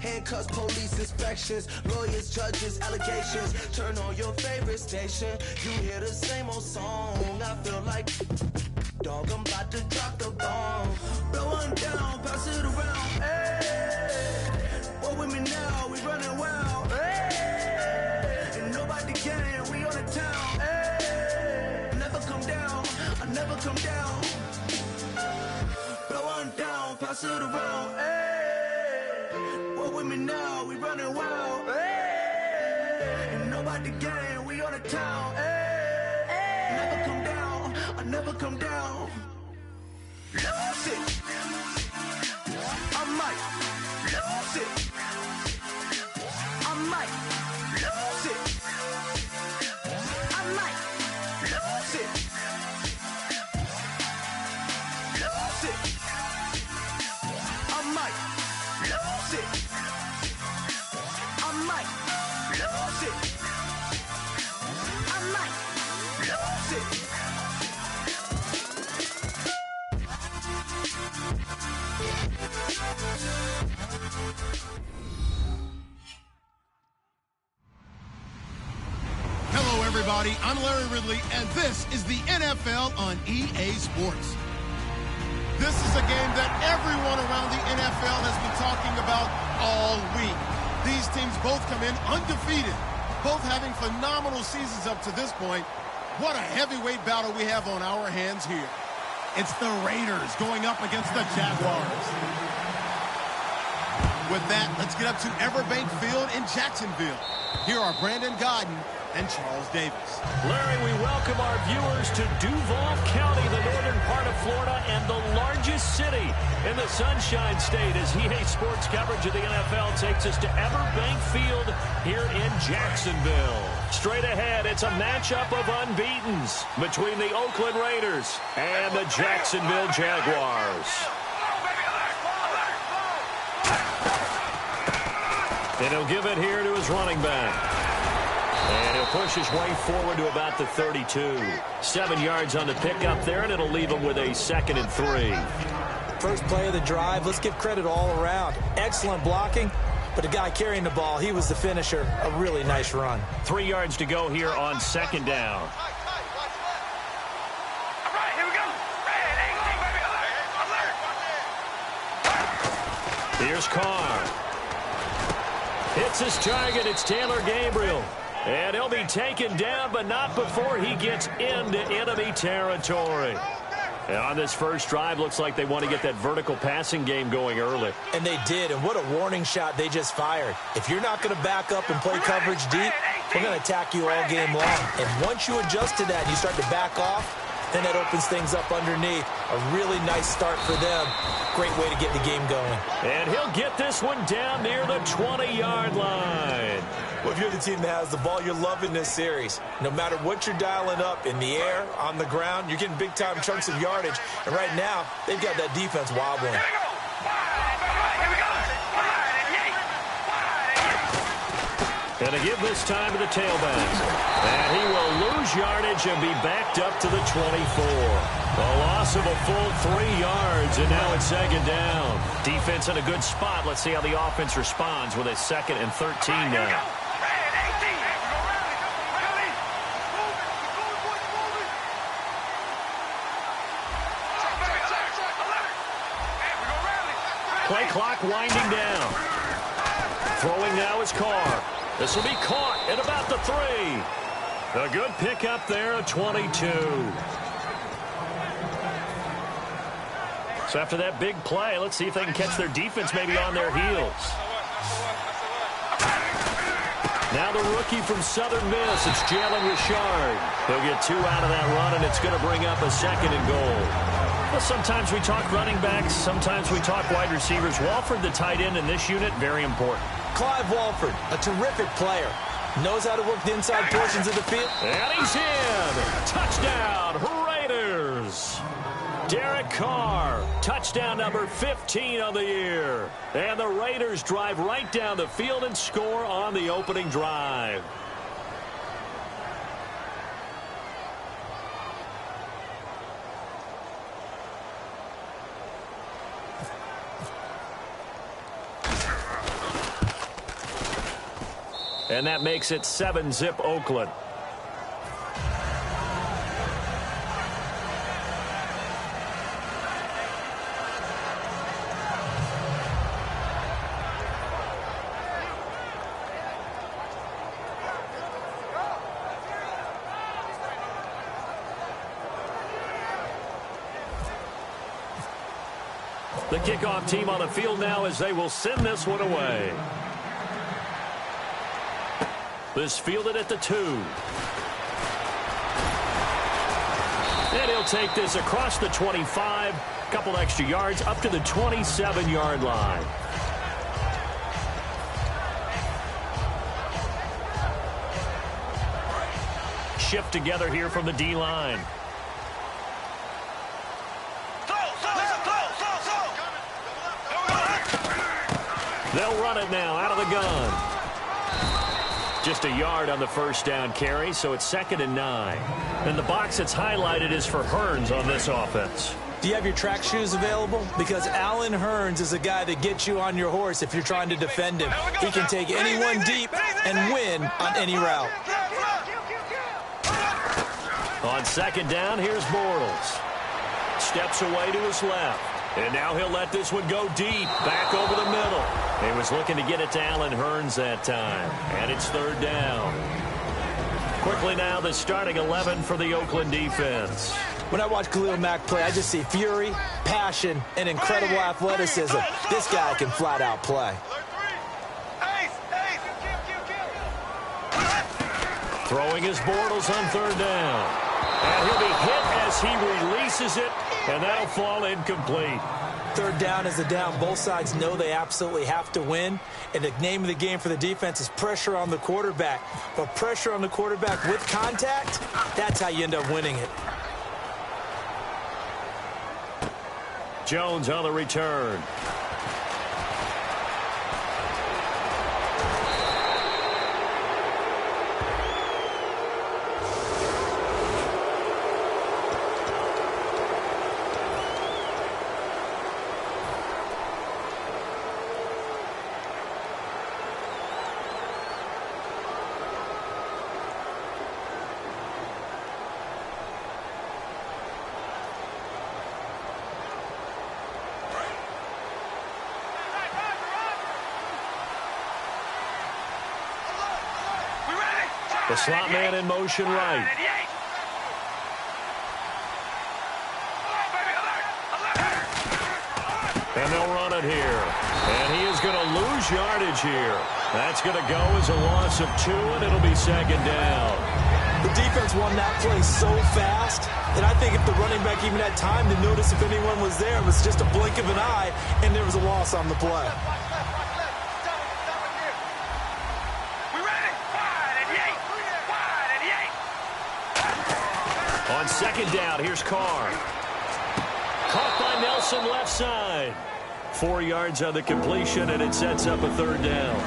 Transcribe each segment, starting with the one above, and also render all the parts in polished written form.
Handcuffs, police inspections, lawyers, judges, allegations. Turn on your favorite station, you hear the same old song. I feel like, dog, I'm about to drop the bomb. Blow one down, pass it around. Hey, what with me now? We running wild. Hey, and nobody can. We on the town. Hey, never come down. I never come down. Blow one down, pass it around. Hey, what with me now? We running wild. Hey, and nobody can. We on the town. Hey, never come down. I never come down. Lose it. I might lose it. I might lose it. I might lose it. Lose it. I might lose it. I might lose it. I might lose it. Hello, everybody. I'm Larry Ridley, and this is the NFL on EA Sports. This is a game that everyone around the NFL has been talking about all week. These teams both come in undefeated, both having phenomenal seasons up to this point. What a heavyweight battle we have on our hands here. It's the Raiders going up against the Jaguars. With that, let's get up to Everbank Field in Jacksonville. Here are Brandon Godden and Charles Davis. Larry, we welcome our viewers to Duval County, the northern part of Florida, and the largest city in the Sunshine State as EA Sports coverage of the NFL takes us to Everbank Field here in Jacksonville. Straight ahead, it's a matchup of unbeatens between the Oakland Raiders and the Jacksonville Jaguars. And he'll give it here to his running back. And he'll push his way forward to about the 32. 7 yards on the pickup there, and it'll leave him with a 2nd and 3. First play of the drive, let's give credit all around. Excellent blocking, but the guy carrying the ball, he was the finisher. A really nice run. 3 yards to go here on 2nd down. Here's Carr. Hits his target. It's Taylor Gabriel. And he'll be taken down, but not before he gets into enemy territory. And on this first drive, looks like they want to get that vertical passing game going early. And they did, and what a warning shot they just fired. If you're not going to back up and play coverage deep, we're going to attack you all game long. And once you adjust to that and you start to back off, then that opens things up underneath. A really nice start for them. Great way to get the game going. And he'll get this one down near the 20-yard line. Well, if you're the team that has the ball, you're loving this series. No matter what you're dialing up, in the air, on the ground, you're getting big-time chunks of yardage. And right now, they've got that defense wobbling. And to give this time to the tailback. And he will lose yardage and be backed up to the 24. A loss of a full 3 yards, and now it's 2nd down. Defense in a good spot. Let's see how the offense responds with a 2nd and 13 now. Play clock winding down. Throwing now is Carr. This will be caught at about the 3. A good pickup there at 22. So after that big play, let's see if they can catch their defense maybe on their heels. Now the rookie from Southern Miss, it's Jalen Richard. He'll get 2 out of that run, and it's going to bring up a 2nd and goal. Well, sometimes we talk running backs, sometimes we talk wide receivers. Walford, the tight end in this unit, very important. Clive Walford, a terrific player. Knows how to work the inside portions of the field. And he's in. Touchdown, Raiders. Derek Carr, touchdown number 15 on the year. And the Raiders drive right down the field and score on the opening drive. And that makes it 7-zip Oakland. The kickoff team on the field now as they will send this one away. This fielded at the 2. And he'll take this across the 25. Couple extra yards up to the 27-yard line. Shift together here from the D-line. They'll run it now out of the gun. Just a yard on the first down carry, so it's 2nd and 9. And the box that's highlighted is for Hearns on this offense. Do you have your track shoes available? Because Allen Hearns is a guy that gets you on your horse if you're trying to defend him. He can take anyone deep and win on any route. On 2nd down, here's Bortles. Steps away to his left. And now he'll let this one go deep, back over the middle. He was looking to get it to Allen Hearns that time. And it's 3rd down. Quickly now, the starting 11 for the Oakland defense. When I watch Khalil Mack play, I just see fury, passion, and incredible athleticism. This guy can flat out play. Throwing his Bortles on 3rd down. And he'll be hit as he releases it, and that'll fall incomplete. 3rd down is a down. Both sides know they absolutely have to win. And the name of the game for the defense is pressure on the quarterback. But pressure on the quarterback with contact, that's how you end up winning it. Jones on the return. The slot man in motion right. And they'll run it here. And he is going to lose yardage here. That's going to go as a loss of 2, and it'll be 2nd down. The defense won that play so fast that I think if the running back even had time to notice if anyone was there, it was just a blink of an eye, and there was a loss on the play. On 2nd down, here's Carr. Caught by Nelson left side. 4 yards on the completion, and it sets up a 3rd down.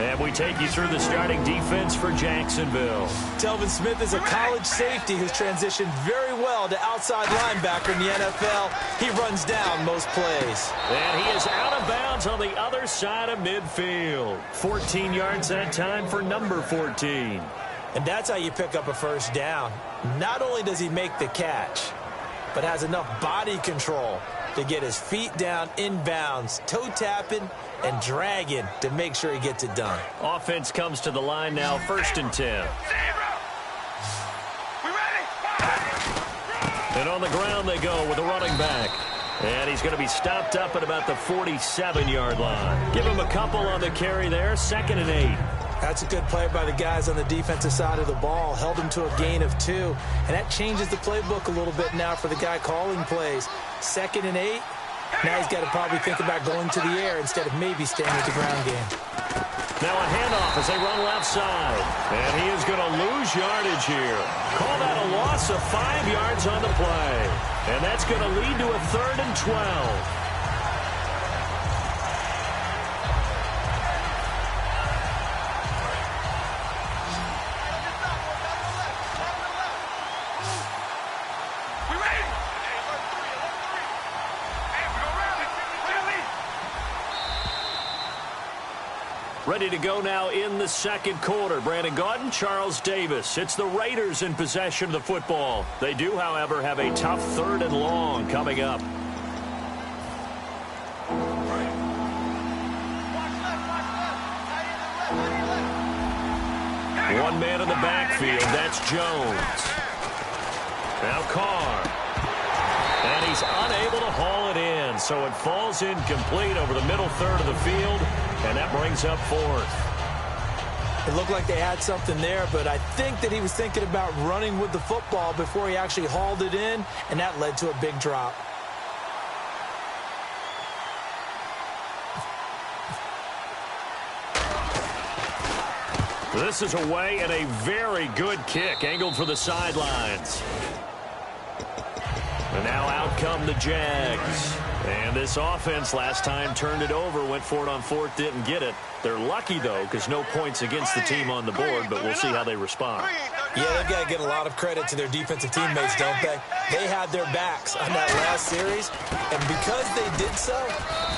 And we take you through the starting defense for Jacksonville. Telvin Smith is a college safety who's transitioned very well to outside linebacker in the NFL. He runs down most plays. And he is out of bounds on the other side of midfield. 14 yards that time for number 14. And that's how you pick up a 1st down. Not only does he make the catch, but has enough body control to get his feet down inbounds, toe tapping and dragging to make sure he gets it done. Offense comes to the line now, 1st and 10. And on the ground they go with a running back. And he's going to be stopped up at about the 47-yard line. Give him a couple on the carry there, 2nd and 8. That's a good play by the guys on the defensive side of the ball. Held him to a gain of 2. And that changes the playbook a little bit now for the guy calling plays. 2nd and 8. Now he's got to probably think about going to the air instead of maybe staying with the ground game. Now a handoff as they run left side. And he is going to lose yardage here. Call that a loss of 5 yards on the play. And that's going to lead to a 3rd and 12. Ready to go now in the second quarter. Brandon Gaudin, Charles Davis. It's the Raiders in possession of the football. They do, however, have a tough 3rd and long coming up. One man in the backfield. That's Jones. Now Carr. And he's unable to haul it in, so it falls incomplete over the middle third of the field, and that brings up 4th. It looked like they had something there, but I think that he was thinking about running with the football before he actually hauled it in, and that led to a big drop. This is away and a very good kick, angled for the sidelines. And now out come the Jags. And this offense last time turned it over, went for it on 4th, didn't get it. They're lucky, though, because no points against the team on the board, but we'll see how they respond. Yeah, they've got to get a lot of credit to their defensive teammates, don't they? They had their backs on that last series, and because they did so,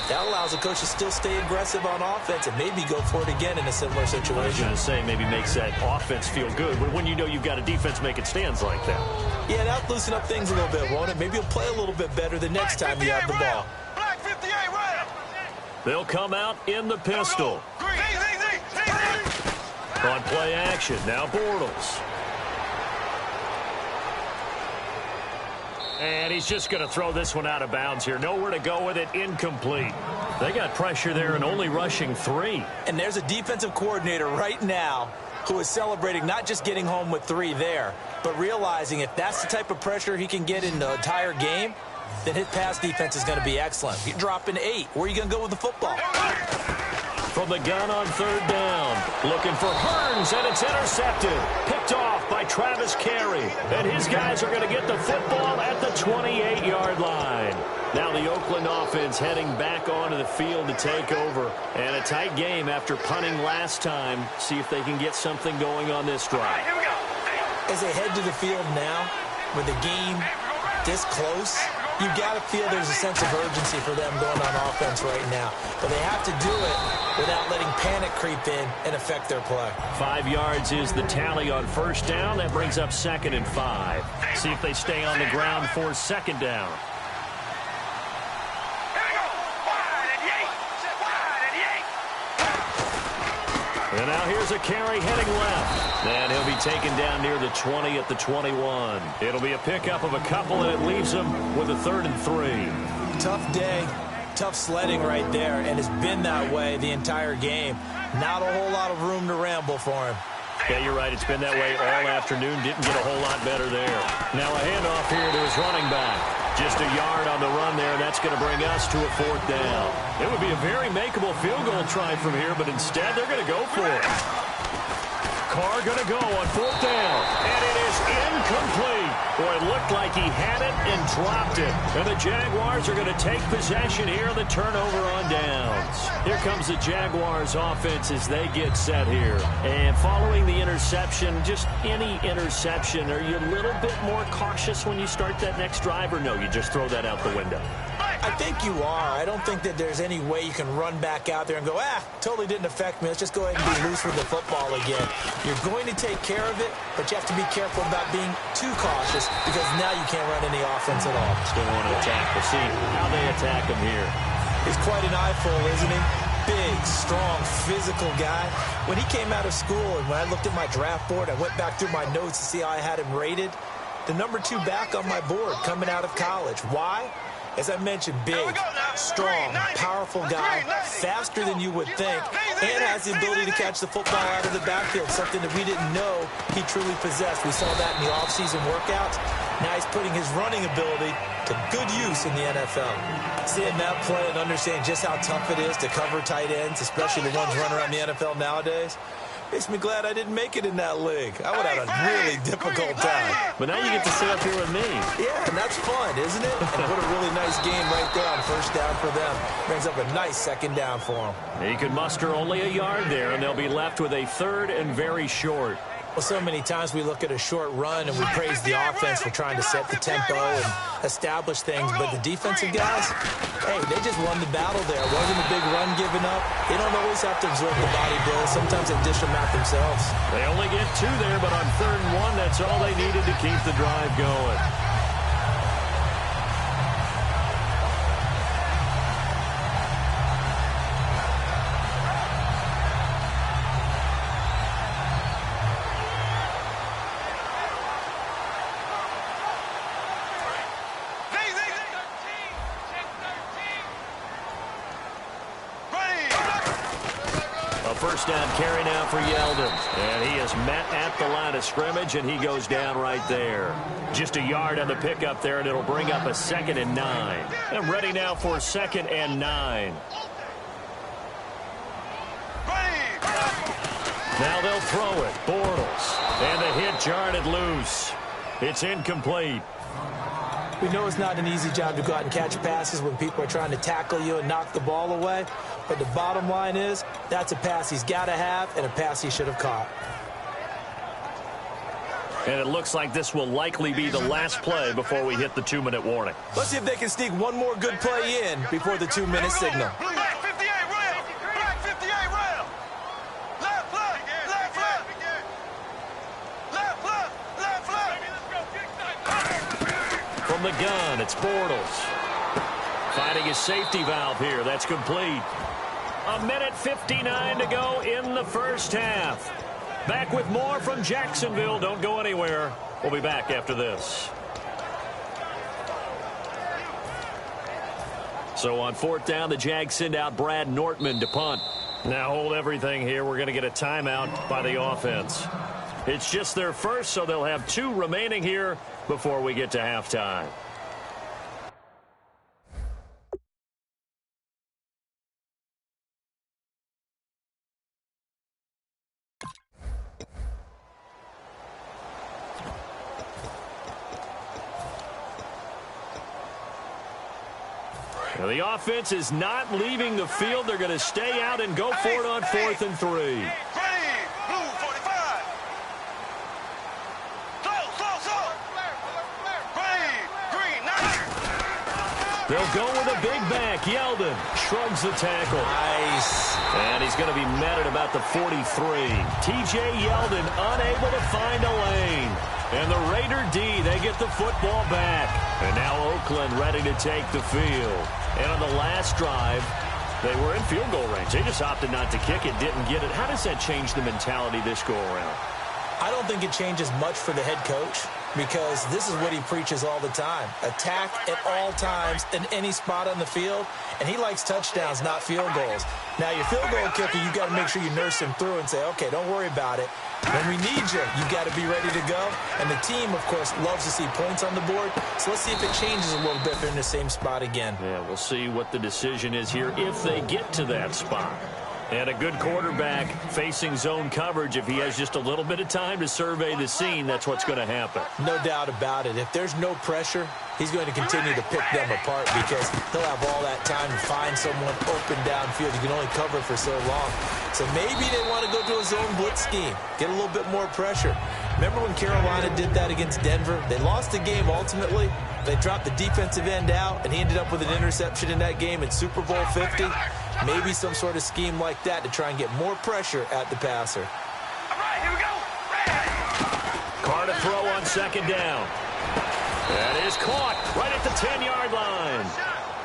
that allows the coach to still stay aggressive on offense and maybe go for it again in a similar situation. I was going to say maybe makes that offense feel good, but when you know you've got a defense making stands like that. Yeah, that'll loosen up things a little bit, won't it? Maybe you'll play a little bit better the next time you have the ball. They'll come out in the pistol. On play action, now Bortles. And he's just going to throw this one out of bounds here. Nowhere to go with it, incomplete. They got pressure there and only rushing 3. And there's a defensive coordinator right now who is celebrating not just getting home with 3 there, but realizing if that's the type of pressure he can get in the entire game, then his pass defense is going to be excellent. You're dropping 8. Where are you going to go with the football? From the gun on 3rd down. Looking for Hearns, and it's intercepted. Picked off by Travis Carey. And his guys are going to get the football at the 28-yard line. Now the Oakland offense heading back onto the field to take over. And a tight game after punting last time. See if they can get something going on this drive. As they head to the field now, with the game this close, you got to feel there's a sense of urgency for them going on offense right now. But they have to do it without letting panic creep in and affect their play. 5 yards is the tally on 1st down. That brings up 2nd and 5. See if they stay on the ground for 2nd down. And now here's a carry heading left. And he'll be taken down near the 20 at the 21. It'll be a pickup of a couple, and it leaves him with a 3rd and 3. Tough day, tough sledding right there, and it's been that way the entire game. Not a whole lot of room to ramble for him. Yeah, you're right. It's been that way all afternoon. Didn't get a whole lot better there. Now a handoff here to his running back. Just a yard on the run there, and that's going to bring us to a 4th down. It would be a very makeable field goal try from here, but instead they're going to go for it. Carr going to go on 4th down, and it is incomplete. Boy, it looked like he had it and dropped it. And the Jaguars are going to take possession here on the turnover on downs. Here comes the Jaguars offense as they get set here. And following the interception, just any interception, are you a little bit more cautious when you start that next drive, or no, you just throw that out the window? I think you are. I don't think that there's any way you can run back out there and go, totally didn't affect me. Let's just go ahead and be loose with the football again. You're going to take care of it, but you have to be careful about being too cautious because now you can't run any offense at all. Still want to attack. We'll see how they attack him here. He's quite an eyeful, isn't he? Big, strong, physical guy. When he came out of school and when I looked at my draft board, I went back through my notes to see how I had him rated. The number 2 back on my board coming out of college. Why? As I mentioned, big, strong, powerful guy, faster than you would think, and has the ability to catch the football out of the backfield, something that we didn't know he truly possessed. We saw that in the offseason workouts. Now he's putting his running ability to good use in the NFL. Seeing that play and understanding just how tough it is to cover tight ends, especially the ones running around the NFL nowadays, makes me glad I didn't make it in that league. I would have a really difficult time. But now you get to sit up here with me. Yeah, and that's fun, isn't it? And what a really nice game right there on 1st down for them. Brings up a nice 2nd down for them. He could muster only a yard there, and they'll be left with a 3rd and very short. Well, so many times we look at a short run and we praise the offense for trying to set the tempo and establish things, but the defensive guys, hey, they just won the battle there. It wasn't a big run given up. They don't always have to absorb the body blow. Sometimes they dish them out themselves. They only get 2 there, but on 3rd and 1, that's all they needed to keep the drive going. First down carry now for Yeldon. And he is met at the line of scrimmage, and he goes down right there. Just a yard on the pickup there, and it'll bring up a 2nd and 9. And ready now for 2nd and 9. Now they'll throw it. Bortles. And the hit jarred it loose. It's incomplete. We know it's not an easy job to go out and catch passes when people are trying to tackle you and knock the ball away. But the bottom line is, that's a pass he's got to have and a pass he should have caught. And it looks like this will likely be the last play before we hit the 2-minute warning. Let's see if they can sneak one more good play in before the 2-minute signal. Black 58 rail. Black 58 rail. Left, left, left, left. Left, left, left, left. From the gun, it's Bortles. Finding his safety valve here. That's complete. 1:59 to go in the first half. Back with more from Jacksonville. Don't go anywhere. We'll be back after this. So on 4th down, the Jags send out Brad Nortman to punt. Now hold everything here. We're going to get a timeout by the offense. It's just their first, so they'll have 2 remaining here before we get to halftime. Now the offense is not leaving the field. They're going to stay out and go for it on 4th and 3. Blue 45. Slow. Green, 9. They'll go with a big back. Yeldon shrugs the tackle. Nice. And he's going to be met at about the 43. T.J. Yeldon unable to find a lane. And the Raider D, they get the football back. And now Oakland ready to take the field. And on the last drive, they were in field goal range. They just opted not to kick it, didn't get it. How does that change the mentality this go-around? I don't think it changes much for the head coach because this is what he preaches all the time. Attack at all times in any spot on the field, and he likes touchdowns, not field goals. Now, your field goal kicker, you've got to make sure you nurse him through and say, okay, don't worry about it. When we need you, you got to be ready to go. And the team, of course, loves to see points on the board. So let's see if it changes a little bit if they're in the same spot again. Yeah, we'll see what the decision is here if they get to that spot. And a good quarterback facing zone coverage, if he has just a little bit of time to survey the scene, that's what's going to happen. No doubt about it. If there's no pressure, he's going to continue to pick them apart because he'll have all that time to find someone open downfield. You can only cover for so long. So maybe they want to go to a zone blitz scheme, get a little bit more pressure. Remember when Carolina did that against Denver? They lost the game ultimately. They dropped the defensive end out, and he ended up with an interception in that game in Super Bowl 50. Maybe some sort of scheme like that to try and get more pressure at the passer. All right, here we go. Carr to throw on 2nd down. That is caught right at the 10-yard line.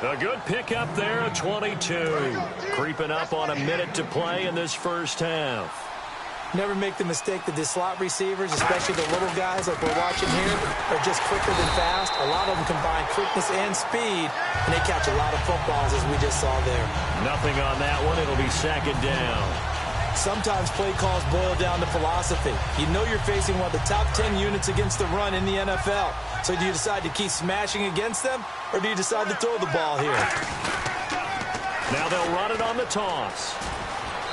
A good pickup there at 22. Creeping up on a minute to play in this first half. Never make the mistake that the slot receivers, especially the little guys like we're watching here, are just quicker than fast. A lot of them combine quickness and speed, and they catch a lot of footballs, as we just saw there. Nothing on that one. It'll be 2nd down. Sometimes play calls boil down to philosophy. You know you're facing one of the top 10 units against the run in the NFL. So do you decide to keep smashing against them, or do you decide to throw the ball here? Now they'll run it on the toss.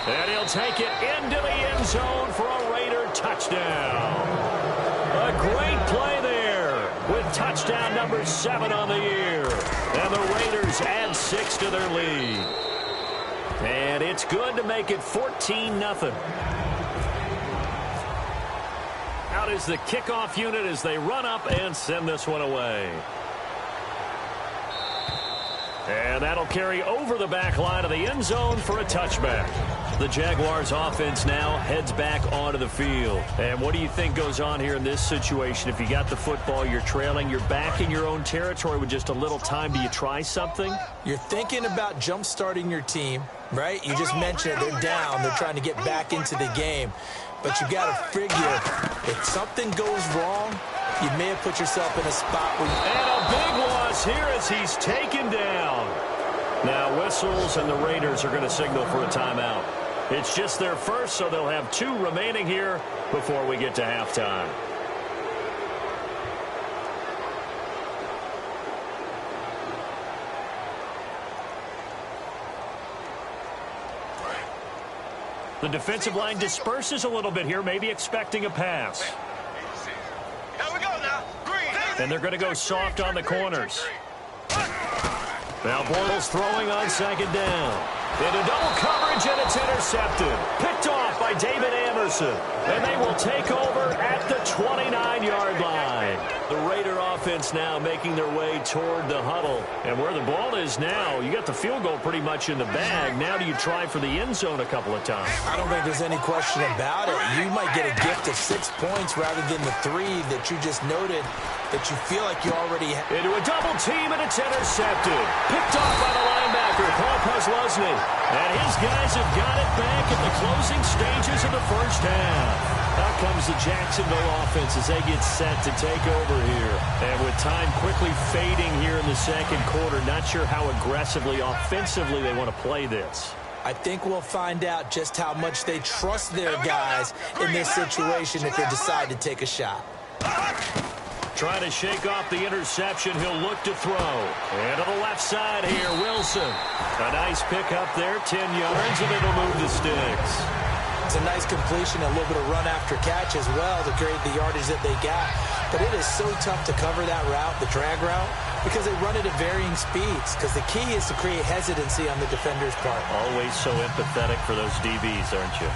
And he'll take it into the end zone for a Raider touchdown. A great play there with touchdown number 7 on the year. And the Raiders add 6 to their lead. And it's good to make it 14-0. Out is the kickoff unit as they run up and send this one away. And that'll carry over the back line of the end zone for a touchback. The Jaguars offense now heads back onto the field. And what do you think goes on here in this situation? If you got the football, you're trailing, you're back in your own territory with just a little time. Do you try something? You're thinking about jump-starting your team, right? You just mentioned they're down. They're trying to get back into the game. But you got to figure if something goes wrong, you may have put yourself in a spot where... And a big loss here as he's taken down. Now whistles and the Raiders are going to signal for a timeout. It's just their first, so they'll have 2 remaining here before we get to halftime. The defensive line disperses a little bit here, maybe expecting a pass. And they're going to go soft on the corners. Now Bortles throwing on second down. Into double coverage, and it's intercepted. Picked off by David Anderson. And they will take over at the 29-yard line. The Raider offense now making their way toward the huddle. And where the ball is now, you got the field goal pretty much in the bag. Now do you try for the end zone a couple of times? I don't think there's any question about it. You might get a gift of 6 points rather than the 3 that you just noted that you feel like you already have. Into a double team, and it's intercepted. Picked off by the linebacker, Paul Posluszny. And his guys have got it back at the closing stages of the first half. Out comes the Jacksonville offense as they get set to take over here. And with time quickly fading here in the second quarter, not sure how aggressively, offensively they want to play this. I think we'll find out just how much they trust their guys in this situation if they decide to take a shot. Trying to shake off the interception. He'll look to throw. And to the left side here, Wilson. A nice pick up there, 10 yards, and it'll move the sticks. It's a nice completion, a little bit of run after catch as well to create the yardage that they got. But it is so tough to cover that route, the drag route, because they run it at varying speeds. Because the key is to create hesitancy on the defender's part. Always so empathetic for those DBs, aren't you?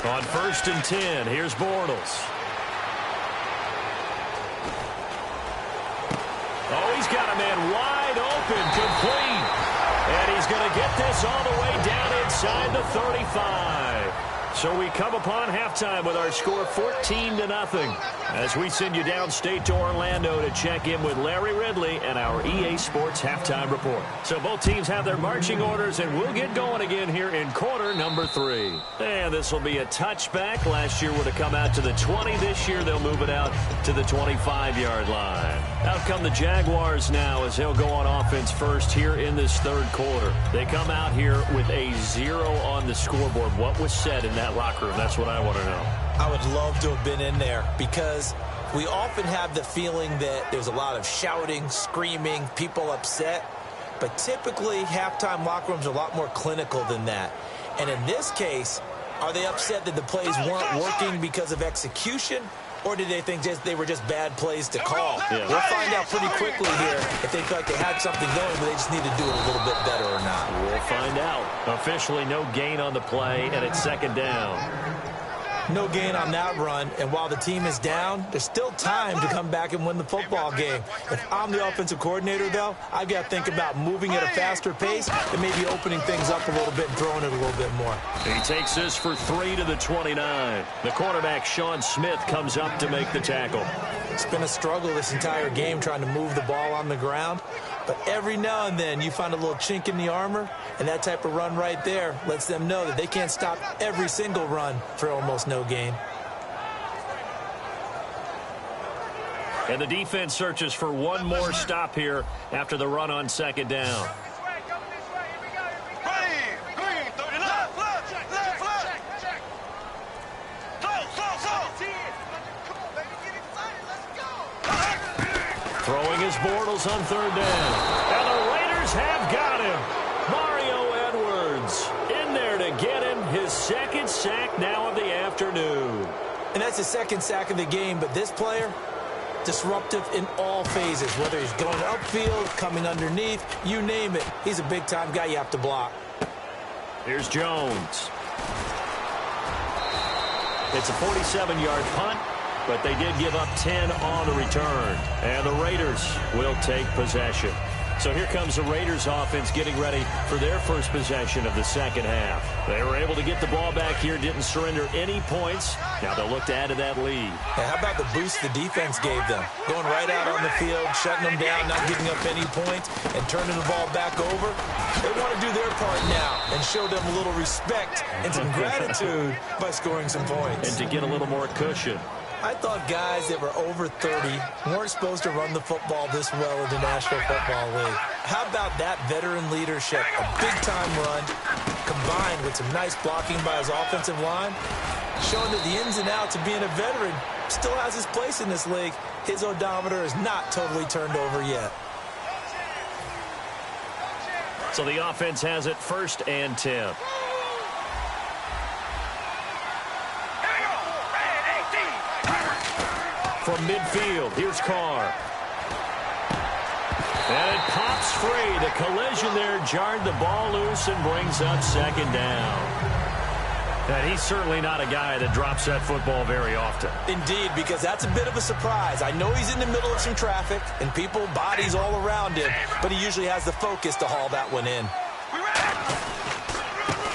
On 1st and 10, here's Bortles. Oh, he's got a man wide open, complete. And he's going to get this all the way down inside the 35. So we come upon halftime with our score 14-0. As we send you downstate to Orlando to check in with Larry Ridley and our EA Sports Halftime Report. So both teams have their marching orders, and we'll get going again here in quarter number 3. And this will be a touchback. Last year would have come out to the 20. This year they'll move it out to the 25-yard line. Out come the Jaguars now as they'll go on offense first here in this third quarter. They come out here with a 0 on the scoreboard. What was said in that locker room? That's what I want to know. I would love to have been in there because we often have the feeling that there's a lot of shouting, screaming, people upset. But typically, halftime locker rooms are a lot more clinical than that. And in this case, are they upset that the plays weren't working because of execution? Or did they think they were just bad plays to call? Yeah. We'll find out pretty quickly here if they feel like they had something going, but they just need to do it a little bit better or not. We'll find out. Officially no gain on the play, and it's second down. No gain on that run, and while the team is down, there's still time to come back and win the football game. If I'm the offensive coordinator, though, I've got to think about moving at a faster pace and maybe opening things up a little bit and throwing it a little bit more. He takes this for 3 to the 29. The quarterback, Sean Smith, comes up to make the tackle. It's been a struggle this entire game trying to move the ball on the ground. But every now and then you find a little chink in the armor, and that type of run right there lets them know that they can't stop every single run for almost no gain. And the defense searches for one more stop here after the run on second down. Throwing his Bortles on third down. And the Raiders have got him. Mario Edwards in there to get him his second sack now of the afternoon. And that's the second sack of the game, but this player, Disruptive in all phases, whether he's going upfield, coming underneath, you name it. He's a big-time guy you have to block. Here's Jones. It's a 47-yard punt, but they did give up 10 on the return. And the Raiders will take possession. So here comes the Raiders offense getting ready for their first possession of the second half. They were able to get the ball back here, didn't surrender any points. Now they'll look to add to that lead. Yeah, how about the boost the defense gave them? Going right out on the field, shutting them down, not giving up any points, and turning the ball back over. They want to do their part now and show them a little respect and some gratitude by scoring some points. And to get a little more cushion. I thought guys that were over 30 weren't supposed to run the football this well in the National Football League. How about that veteran leadership? A big-time run combined with some nice blocking by his offensive line, showing that the ins and outs of being a veteran still has his place in this league. His odometer is not totally turned over yet. So the offense has it 1st and 10. From midfield, here's Carr. And it pops free. The collision there jarred the ball loose and brings up 2nd down. And he's certainly not a guy that drops that football very often. Indeed, because that's a bit of a surprise. I know he's in the middle of some traffic and people, bodies all around him, but he usually has the focus to haul that one in.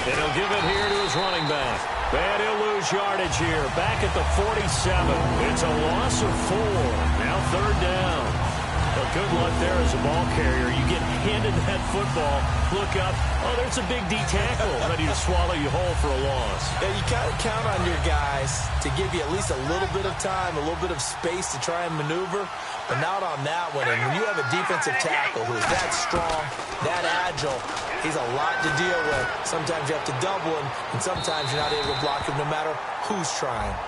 And he'll give it here to his running back. And he'll lose yardage here. Back at the 47. It's a loss of 4. Now 3rd down. Well, good luck there as a ball carrier. You get handed that football, look up, oh, there's a big D tackle ready to swallow you whole for a loss. Yeah, you got to count on your guys to give you at least a little bit of time, a little bit of space to try and maneuver, but not on that one. And when you have a defensive tackle who is that strong, that agile, he's a lot to deal with. Sometimes you have to double him, and sometimes you're not able to block him no matter who's trying.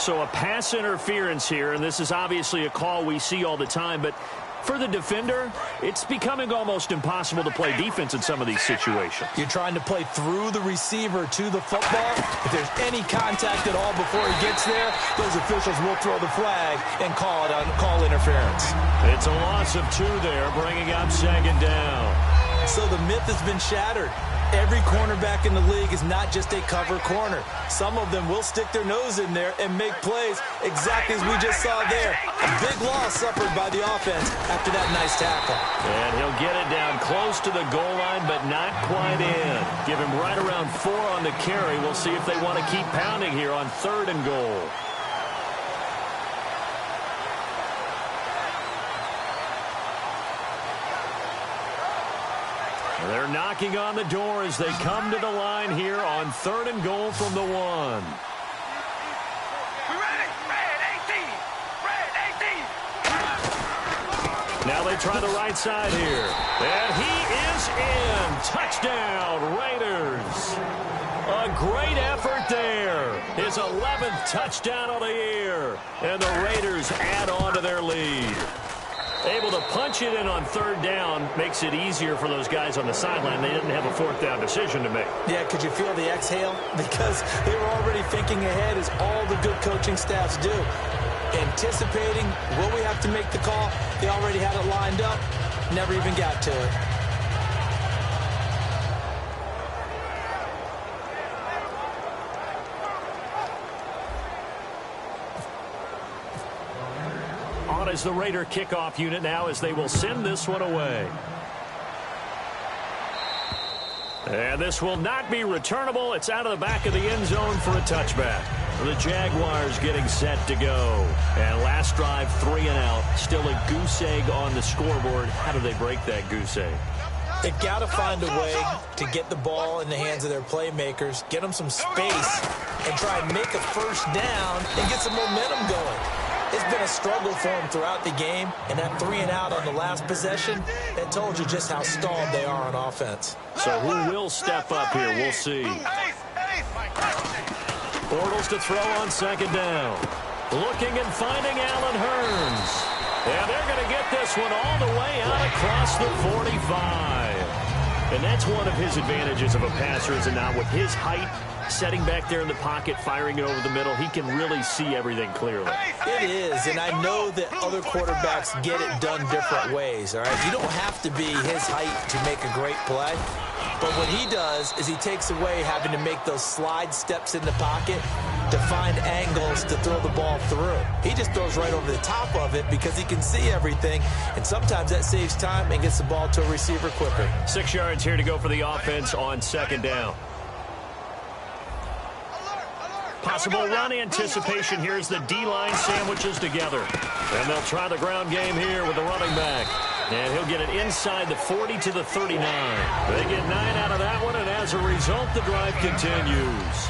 So a pass interference here, and this is obviously a call we see all the time, but for the defender, it's becoming almost impossible to play defense in some of these situations. You're trying to play through the receiver to the football. If there's any contact at all before he gets there, those officials will throw the flag and call interference. It's a loss of 2 there, bringing up 2nd down. So the myth has been shattered. Every cornerback in the league is not just a cover corner. Some of them will stick their nose in there and make plays exactly as we just saw there. A big loss suffered by the offense after that nice tackle. And he'll get it down close to the goal line, but not quite in. Give him right around 4 on the carry. We'll see if they want to keep pounding here on 3rd and goal. They're knocking on the door as they come to the line here on 3rd and goal from the 1. Now they try the right side here. And he is in. Touchdown, Raiders. A great effort there. His 11th touchdown of the year. And the Raiders add on to their lead. Able to punch it in on 3rd down makes it easier for those guys on the sideline. They didn't have a 4th down decision to make. Yeah, could you feel the exhale? Because they were already thinking ahead, as all the good coaching staffs do. Anticipating, will we have to make the call? They already had it lined up, never even got to it. On is the Raider kickoff unit now as they will send this one away. And this will not be returnable. It's out of the back of the end zone for a touchback. The Jaguars getting set to go. And last drive, 3 and out. Still a goose egg on the scoreboard. How do they break that goose egg? They've got to find a way to get the ball in the hands of their playmakers, get them some space, and try and make a 1st down and get some momentum going. It's been a struggle for them throughout the game, and that 3 and out on the last possession, that told you just how stalled they are on offense. So who will step up here? We'll see. Bortles to throw on 2nd down. Looking and finding Allen Hurns. And they're going to get this one all the way out across the 45. And that's one of his advantages of a passer, is it not? With his height, setting back there in the pocket, firing it over the middle, he can really see everything clearly. It is, and I know that other quarterbacks get it done different ways, all right? You don't have to be his height to make a great play. But what he does is he takes away having to make those slide steps in the pocket to find angles to throw the ball through. He just throws right over the top of it because he can see everything, and sometimes that saves time and gets the ball to a receiver quicker. 6 yards here to go for the offense on second down. Possible run anticipation. Here's the D-line sandwiches together. And they'll try the ground game here with the running back. And he'll get it inside the 40 to the 39. They get 9 out of that one, and as a result, the drive continues.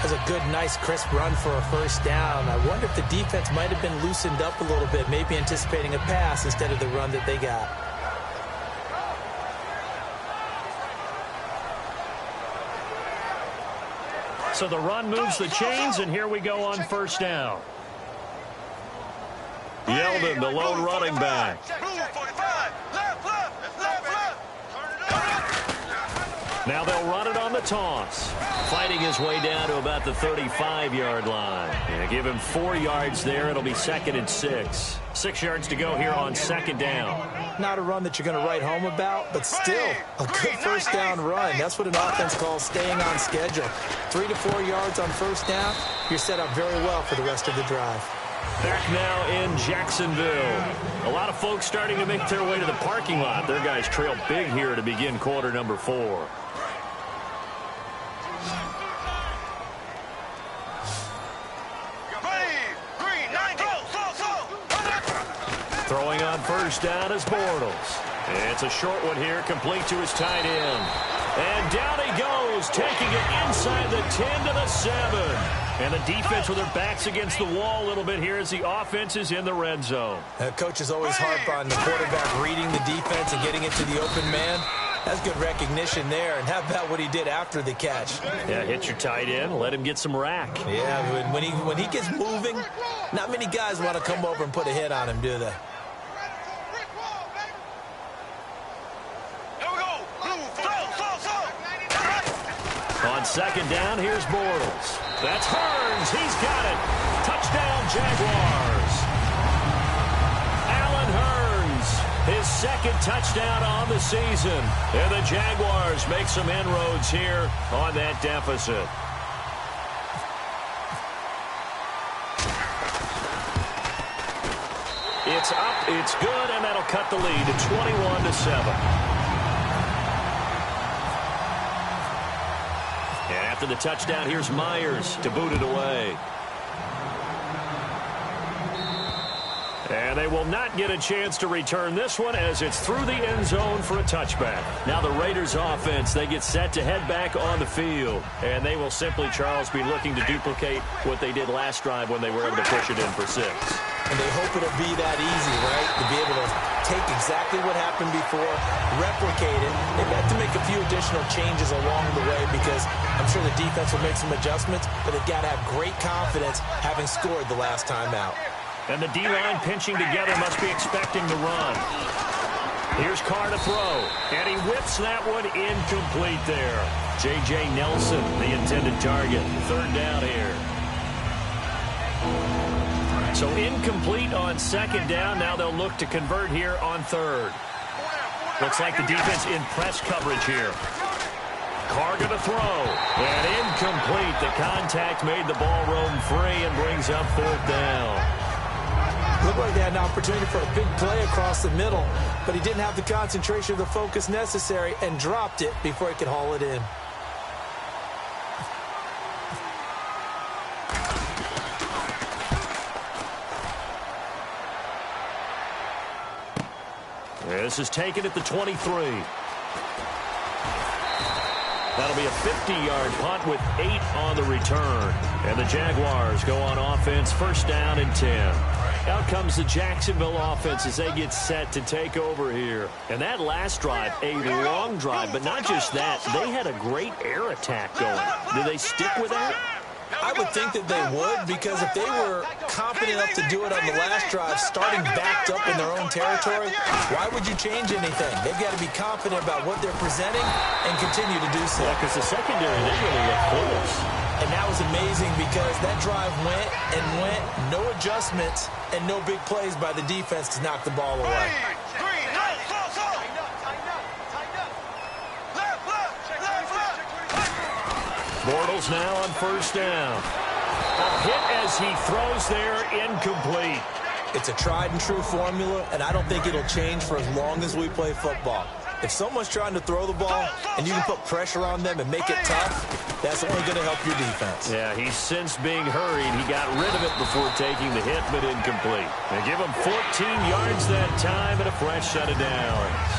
That's a good, nice, crisp run for a first down. I wonder if the defense might have been loosened up a little bit, maybe anticipating a pass instead of the run that they got. So the run moves the chains, and here we go on first down. Yeldon, the lone running back. Now they'll run it on the toss. Fighting his way down to about the 35-yard line. And give him 4 yards there. It'll be 2nd and 6. 6 yards to go here on second down. Not a run that you're going to write home about, but still a good first down run. That's what an offense calls staying on schedule. 3 to 4 yards on first down. You're set up very well for the rest of the drive. Back now in Jacksonville. A lot of folks starting to make their way to the parking lot. Their guys trail big here to begin quarter number 4. Throwing on first down is Bortles. It's a short one here, complete to his tight end. And down he goes, taking it inside the 10 to the 7. And the defense with their backs against the wall a little bit here as the offense is in the red zone. Coaches always harp on the quarterback reading the defense and getting it to the open man. That's good recognition there. And how about what he did after the catch? Yeah, hit your tight end, let him get some rack. Yeah, when he gets moving, not many guys want to come over and put a hit on him, do they? On second down, here's Bortles. That's Hearns. He's got it. Touchdown, Jaguars. Allen Hearns, his second touchdown on the season. And the Jaguars make some inroads here on that deficit. It's up, it's good, and that'll cut the lead to 21-7. After the touchdown, here's Myers to boot it away. And they will not get a chance to return this one as it's through the end zone for a touchback. Now the Raiders offense, they get set to head back on the field. And they will simply, Charles, be looking to duplicate what they did last drive when they were able to push it in for 6. And they hope it'll be that easy, right? To be able to take exactly what happened before, replicate it. They've got to make a few additional changes along the way because I'm sure the defense will make some adjustments, but they've got to have great confidence having scored the last time out. And the D-line pinching together must be expecting the run. Here's Carr to throw, and he whips that one incomplete there. J.J. Nelson, the intended target. 3rd down here. So incomplete on second down. Now they'll look to convert here on 3rd. Looks like the defense in press coverage here. Carr going to throw. And incomplete. The contact made the ball roam free and brings up 4th down. Looked like they had an opportunity for a big play across the middle, but he didn't have the concentration or the focus necessary and dropped it before he could haul it in. This is taken at the 23. That'll be a 50-yard punt with 8 on the return. And the Jaguars go on offense, 1st down and 10. Out comes the Jacksonville offense as they get set to take over here. And that last drive, a long drive, but not just that. They had a great air attack going. Do they stick with that? I would think that they would, because if they were confident enough to do it on the last drive, starting backed up in their own territory, why would you change anything? They've got to be confident about what they're presenting and continue to do so. Yeah, because the secondary, they really look close. And that was amazing because that drive went and went, no adjustments, and no big plays by the defense to knock the ball away. Bortles now on first down. A hit as he throws there, incomplete. It's a tried-and-true formula, and I don't think it'll change for as long as we play football. If someone's trying to throw the ball and you can put pressure on them and make it tough, that's only going to help your defense. Yeah, he's since being hurried. He got rid of it before taking the hit, but incomplete. They give him 14 yards that time and a fresh set of downs.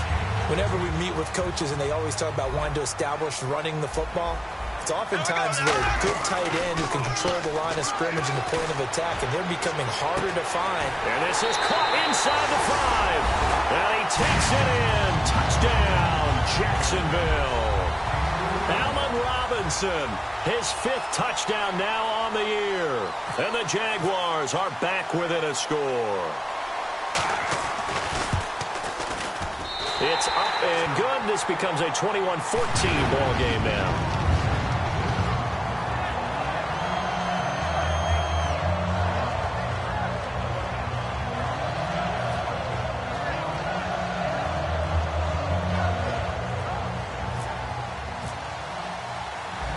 Whenever we meet with coaches and they always talk about wanting to establish running the football, it's oftentimes with a good tight end who can control the line of scrimmage and the point of attack, and they're becoming harder to find. And this is caught inside the 5. And he takes it in. Touchdown, Jacksonville. Allen Robinson, his 5th touchdown now on the year. And the Jaguars are back within a score. It's up and good. This becomes a 21-14 ball game now.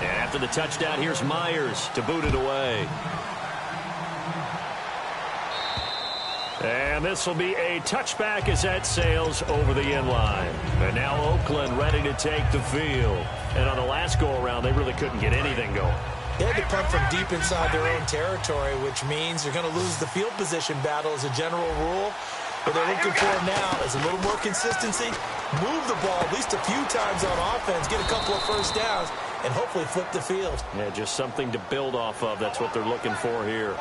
After the touchdown, here's Myers to boot it away. And this will be a touchback as that sails over the end line. And now Oakland ready to take the field. And on the last go-around, they really couldn't get anything going. They had to punt from deep inside their own territory, which means they're going to lose the field position battle as a general rule. What they're looking for now is a little more consistency, move the ball at least a few times on offense, get a couple of first downs, and hopefully flip the field. Yeah, just something to build off of. That's what they're looking for here.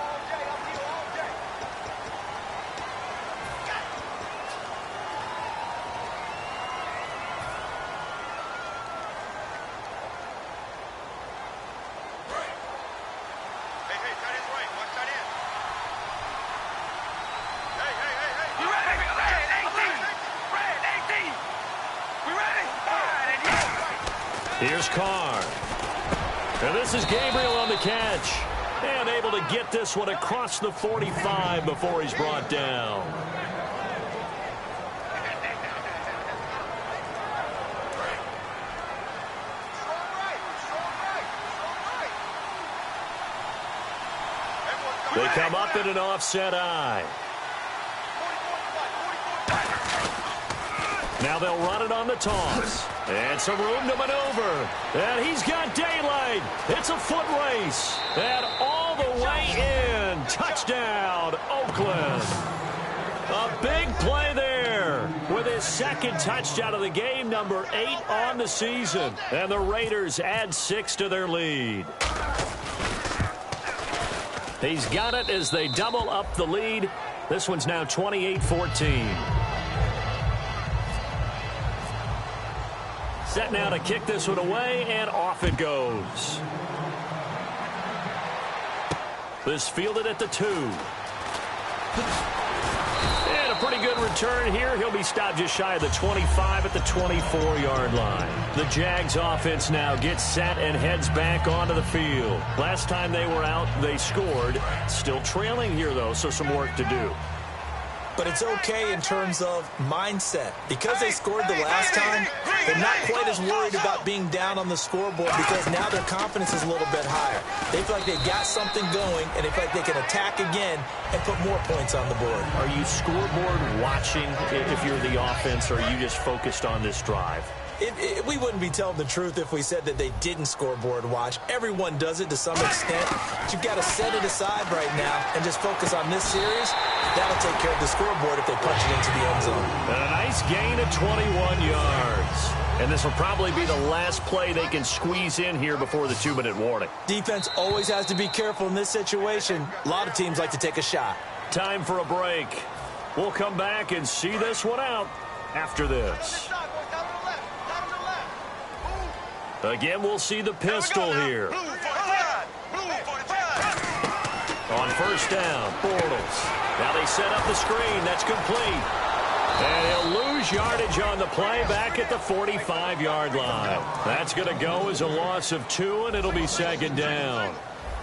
Here's Carr. And this is Gabriel on the catch. And able to get this one across the 45 before he's brought down. They come up in an offset eye. Now they'll run it on the toss. And some room to maneuver. And he's got daylight. It's a foot race. And all the way in. Touchdown, Oakland. A big play there with his 2nd touchdown of the game, number 8 on the season. And the Raiders add 6 to their lead. He's got it as they double up the lead. This one's now 28-14. Set now to kick this one away, and off it goes. This fielded at the 2. And a pretty good return here. He'll be stopped just shy of the 25 at the 24-yard line. The Jags offense now gets set and heads back onto the field. Last time they were out, they scored. Still trailing here, though, so some work to do. But it's okay in terms of mindset. Because they scored the last time, they're not quite as worried about being down on the scoreboard because now their confidence is a little bit higher. They feel like they've got something going, and they feel like they can attack again and put more points on the board. Are you scoreboard watching if you're the offense, or are you just focused on this drive? We wouldn't be telling the truth if we said that they didn't scoreboard watch. Everyone does it to some extent. But you've got to set it aside right now and just focus on this series. That'll take care of the scoreboard if they punch it into the end zone. And a nice gain of 21 yards. And this will probably be the last play they can squeeze in here before the 2-minute warning. Defense always has to be careful in this situation. A lot of teams like to take a shot. Time for a break. We'll come back and see this one out after this. Again, we'll see the pistol here. first down. Bortles. Now they set up the screen. That's complete. And he'll lose yardage on the play back at the 45-yard line. That's going to go as a loss of 2, and it'll be second down.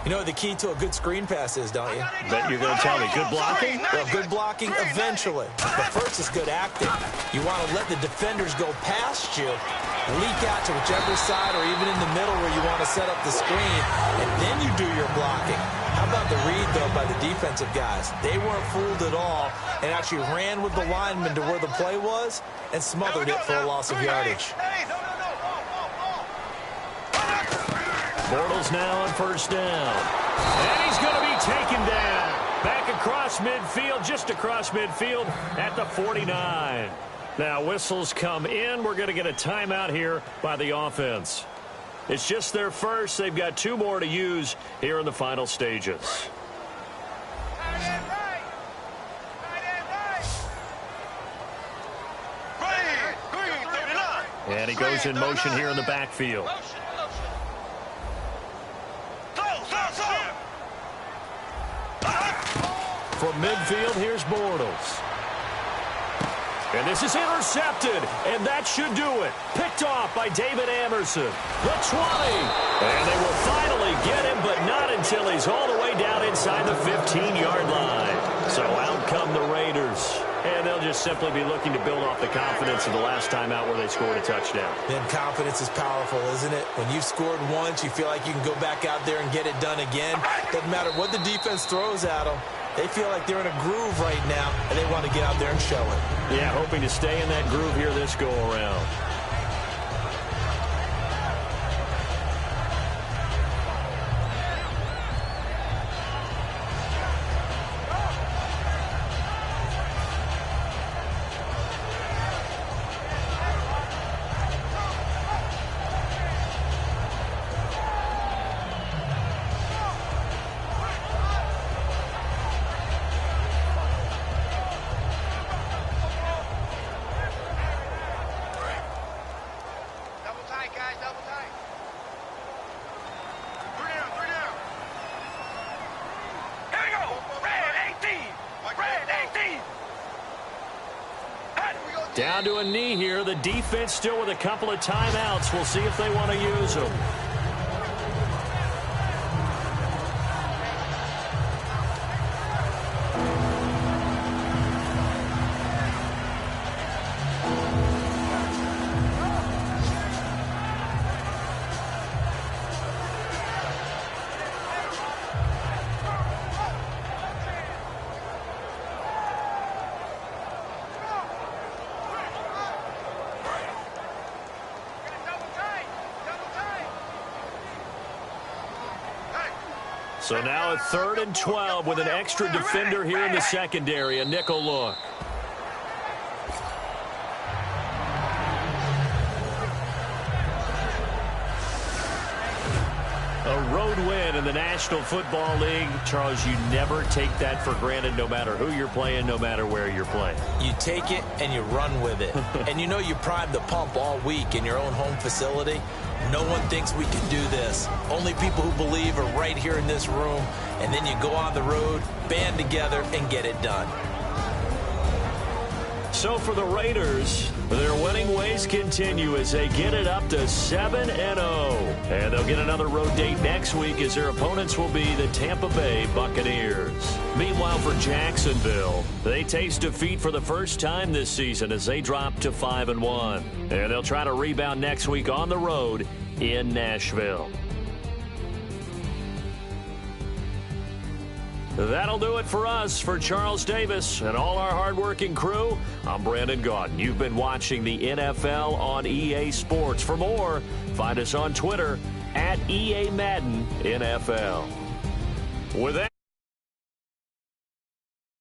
You know what the key to a good screen pass is, don't you? Bet you're going to tell me. Good blocking? Well, good blocking eventually. But first is good acting. You want to let the defenders go past you, leak out to whichever side or even in the middle where you want to set up the screen, and then you do your blocking. How about the read, though, by the defensive guys? They weren't fooled at all and actually ran with the lineman to where the play was and smothered it for a loss of yardage. Bortles now on first down. And he's going to be taken down. Back across midfield, just across midfield at the 49. Now whistles come in. We're going to get a timeout here by the offense. It's just their first. They've got 2 more to use here in the final stages. And he goes in motion here in the backfield. From midfield, here's Bortles. And this is intercepted, and that should do it. Picked off by David Amerson. The 20. And they will finally get him, but not until he's all the way down inside the 15-yard line. So out come the Raiders. And they'll just simply be looking to build off the confidence of the last time out where they scored a touchdown. Then confidence is powerful, isn't it? When you've scored once, you feel like you can go back out there and get it done again. Doesn't matter what the defense throws at them. They feel like they're in a groove right now, and they want to get out there and show it. Yeah, hoping to stay in that groove here this go-around. Down to a knee here. The defense still with a couple of timeouts. We'll see if they want to use them. So now a 3rd and 12 with an extra defender here in the secondary, a nickel look. A road win in the National Football League. Charles, you never take that for granted no matter who you're playing, no matter where you're playing. You take it and you run with it. And you know you primed the pump all week in your own home facility. No one thinks we can do this. Only people who believe are right here in this room. And then you go on the road, band together, and get it done. So for the Raiders, their winning ways continue as they get it up to 7-0. And they'll get another road date next week as their opponents will be the Tampa Bay Buccaneers. Meanwhile, for Jacksonville, they taste defeat for the first time this season as they drop to 5-1. And they'll try to rebound next week on the road in Nashville. That'll do it for us. For Charles Davis and all our hardworking crew, I'm Brandon Gaudin. You've been watching the NFL on EA Sports. For more, find us on Twitter @EA Madden NFL. With that,